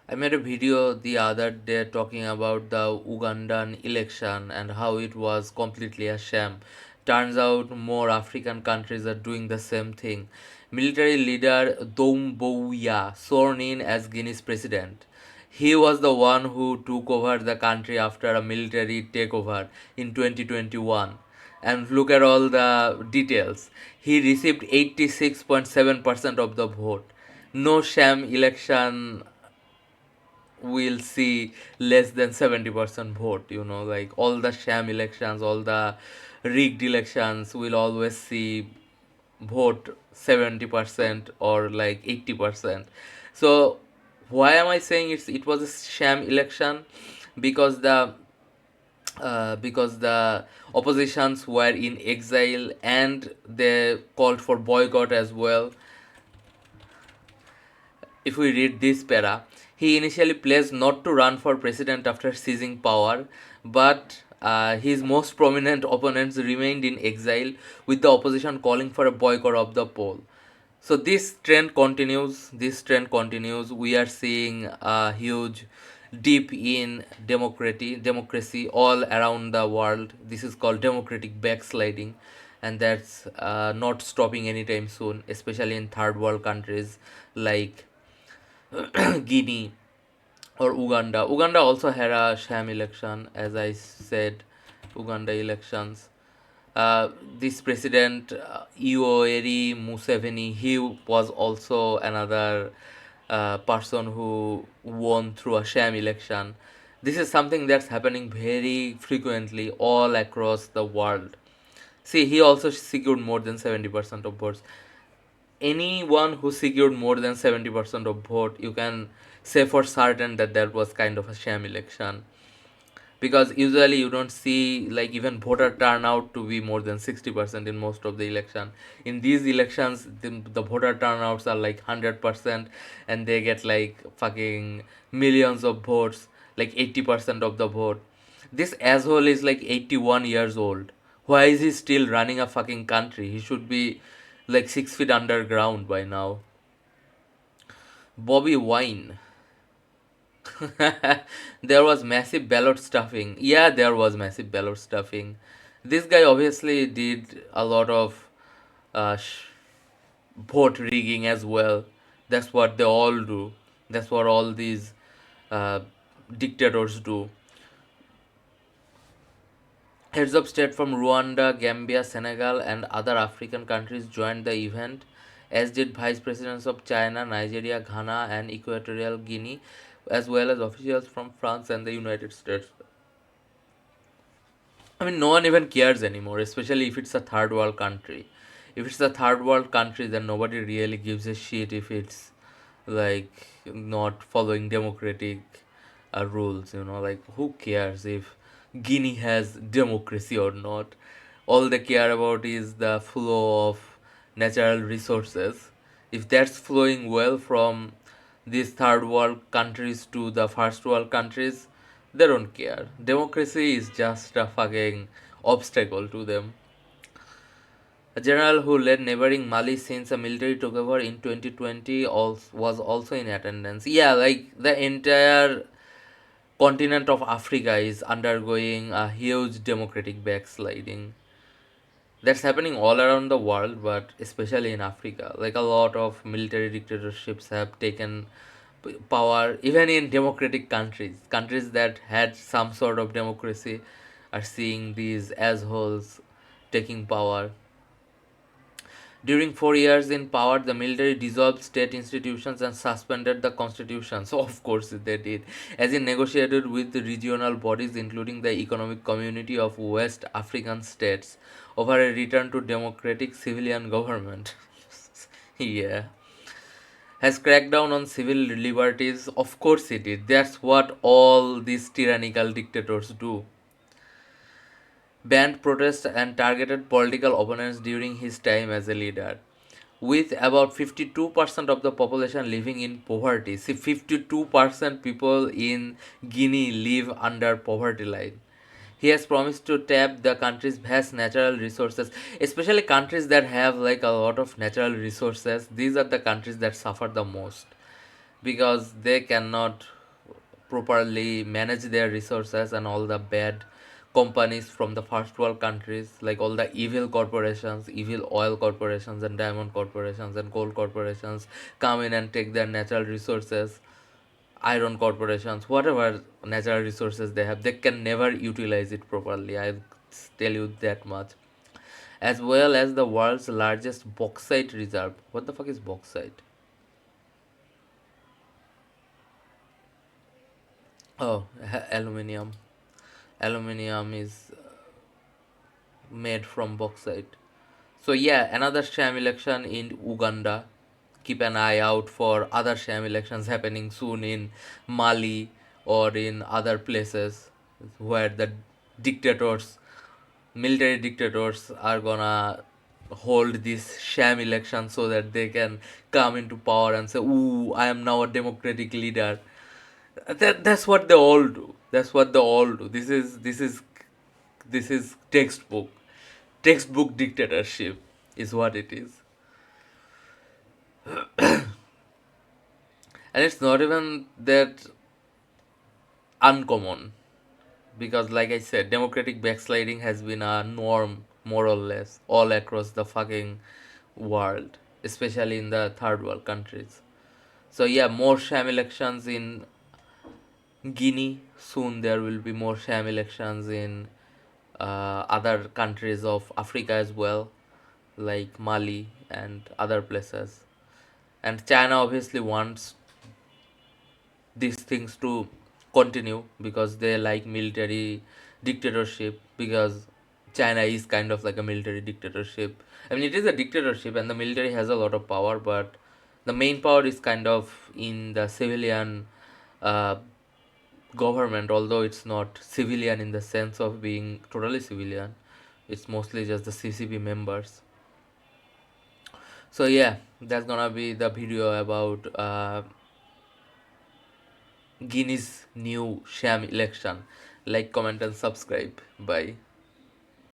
I made a video the other day talking about the Ugandan election and how it was completely a sham. Turns out more African countries are doing the same thing. Military leader Doumbouya, sworn in as Guinea's president. He was the one who took over the country after a military takeover in 2021. And look at all the details. He received 86.7% of the vote. No sham election will see less than 70% vote. Like all the sham elections, all the rigged elections will always see vote 70% or like 80%. So why am I saying it was a sham election? Because the oppositions were in exile and they called for boycott as well. If we read this para, he initially pledged not to run for president after seizing power, but his most prominent opponents remained in exile, with the opposition calling for a boycott of the poll. So this trend continues. This trend continues. We are seeing a huge dip in democracy all around the world. This is called democratic backsliding, and that's not stopping anytime soon, especially in third world countries like Guinea or Uganda. Uganda also had a sham election, as I said. Uganda elections. This president Yoweri Museveni, he was also another person who won through a sham election. This is something that's happening very frequently all across the world. See, he also secured more than 70% of votes. Anyone who secured more than 70% of vote, you can say for certain that that was kind of a sham election, because usually you don't see like even voter turnout to be more than 60% in most of the election. In these elections, the voter turnouts are like 100%, and they get like fucking millions of votes, like 80% of the vote. This asshole is like 81 years old. Why is he still running a fucking country? He should be like 6 feet underground by now. Bobby Wine. There was massive ballot stuffing. Yeah, there was massive ballot stuffing. This guy obviously did a lot of uh, sh- vote rigging as well. That's what they all do. That's what all these uh, dictators do. Heads of state from Rwanda, Gambia, Senegal, and other African countries joined the event, as did vice presidents of China, Nigeria, Ghana, and Equatorial Guinea, as well as officials from France and the United States. I mean, no one even cares anymore, especially if it's a third world country. If it's a third world country, then nobody really gives a shit if it's like not following democratic rules. Like who cares if Guinea has democracy or not? All they care about is the flow of natural resources. If that's flowing well from these third world countries to the first world countries, they don't care. Democracy is just a fucking obstacle to them. A general who led neighboring Mali since a military took over in 2020 was also in attendance. Yeah, like the entire continent of Africa is undergoing a huge democratic backsliding. That's happening all around the world, but especially in Africa. Like a lot of military dictatorships have taken power, even in democratic countries. Countries that had some sort of democracy are seeing these assholes taking power. During 4 years in power, the military dissolved state institutions and suspended the constitution. So, of course, they did. As it negotiated with the regional bodies, including the Economic Community of West African States, over a return to democratic civilian government. Yeah. Has cracked down on civil liberties. Of course, it did. That's what all these tyrannical dictators do. Banned protests and targeted political opponents during his time as a leader. With about 52% of the population living in poverty. See, 52% people in Guinea live under poverty line. He has promised to tap the country's vast natural resources, especially countries that have like a lot of natural resources. These are the countries that suffer the most because they cannot properly manage their resources, and all the bad companies from the first world countries, like all the evil corporations, evil oil corporations and diamond corporations and gold corporations, come in and take their natural resources, iron corporations, whatever natural resources they have, they can never utilize it properly. I tell you that much. As well as the world's largest bauxite reserve. What the fuck is bauxite? Oh, aluminium. Aluminium is made from bauxite. So yeah, another sham election in Uganda. Keep an eye out for other sham elections happening soon in Mali or in other places where the dictators, military dictators, are gonna hold this sham election so that they can come into power and say, "Ooh, I am now a democratic leader." That's what they all do. That's what they all do. This is textbook dictatorship is what it is. And it's not even that uncommon, because like I said, democratic backsliding has been a norm more or less all across the fucking world, especially in the third world countries. So yeah, more sham elections in Guinea. Soon there will be more sham elections in other countries of Africa as well, like Mali and other places. And China obviously wants these things to continue because they like military dictatorship, because China is kind of like a military dictatorship. I mean, it is a dictatorship and the military has a lot of power, but the main power is kind of in the civilian uh, government, although it's not civilian in the sense of being totally civilian. It's mostly just the CCP members. So yeah, that's gonna be the video about Guinea's new sham election. Like, comment, and subscribe. Bye.